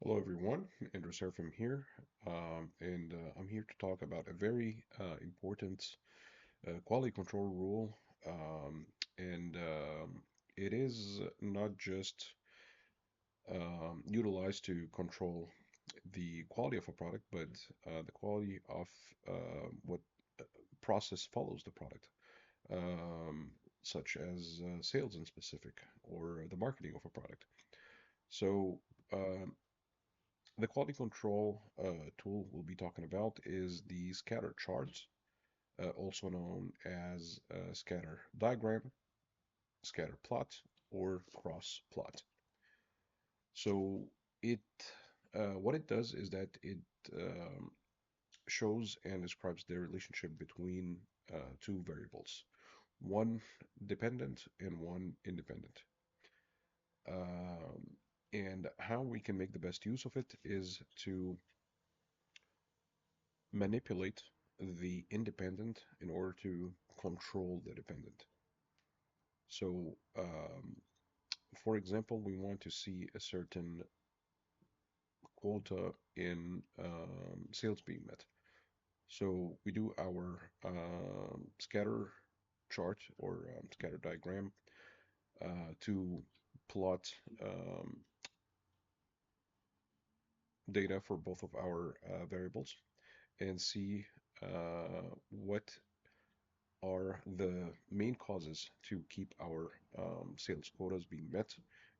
Hello everyone, Andrew Serafim here, and I'm here to talk about a very important quality control rule, um, and it is not just utilized to control the quality of a product, but the quality of what process follows the product, um, such as sales in specific or the marketing of a product. So, um, the quality control tool we'll be talking about is the scatter charts, also known as scatter diagram, scatter plot, or cross plot. So it what it does is that it um, shows and describes the relationship between two variables, one dependent and one independent. Um, and how we can make the best use of it is to manipulate the independent in order to control the dependent. So, for example, we want to see a certain quota in sales being met. So we do our scatter chart or scatter diagram to plot data for both of our variables and see what are the main causes to keep our sales quotas being met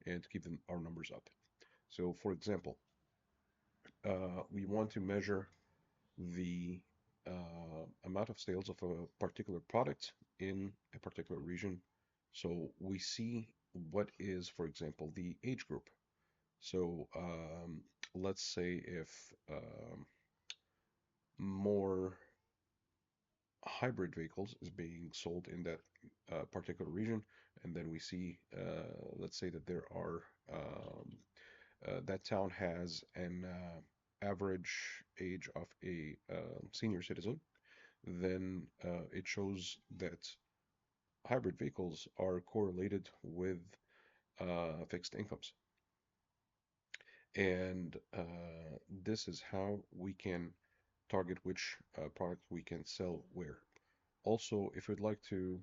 and to keep our numbers up. So, for example, we want to measure the amount of sales of a particular product in a particular region. So we see what is, for example, the age group. So let's say if more hybrid vehicles is being sold in that particular region, and then we see, let's say that there are that town has an average age of a senior citizen, then it shows that hybrid vehicles are correlated with fixed incomes. And this is how we can target which product we can sell where. Also, if you'd like to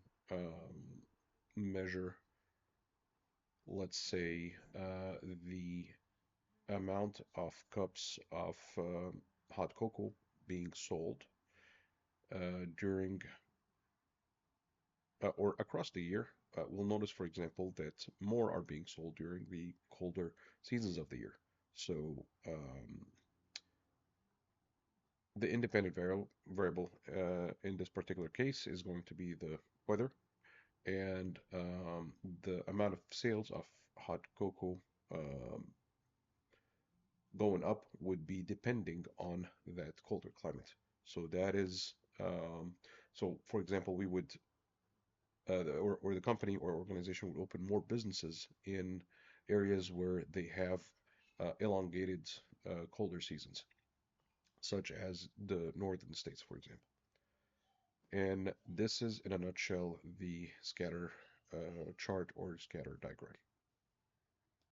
measure, let's say, the amount of cups of hot cocoa being sold during or across the year, we'll notice, for example, that more are being sold during the colder seasons of the year. So the independent variable in this particular case is going to be the weather and the amount of sales of hot cocoa um, going up would be depending on that colder climate. So that is so for example, we would or the company or organization would open more businesses in areas where they have elongated colder seasons, such as the northern states, for example. And this is, in a nutshell, the scatter chart or scatter diagram.